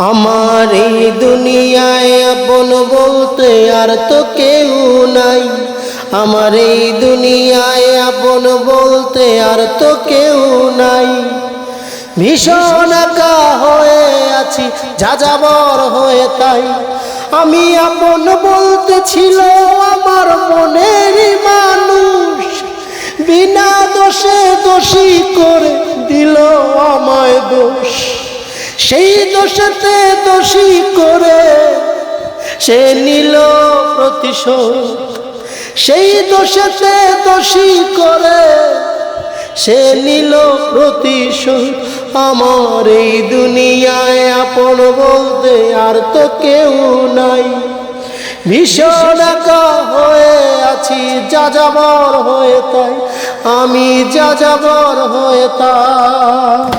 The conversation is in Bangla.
আমার এই দুনিয়ায় আপন বলতে আর তো কেউ নাই। আমার এই দুনিয়ায় আপন বলতে আর তো কেউ নাই। ভীষণ একা হয়ে আছি যাযাবর হয়ে, তাই আমি আপন বলতে ছিল আমার মনেরই মানুষ, বিনা দোষে দোষী করে দিল আমায় দোষ। সেই দোষেতে দোষী করে সে নিল প্রতিশোধ। সেই দোষেতে দোষী করে সে নিল প্রতিশোধ। আমার এই দুনিয়ায় আপন বলতে আর তো কেউ নাই। ভীষণ একা হয়ে আছি যাযাবর হয়ে, তাই আমি যাযাবর হয়ে তাই।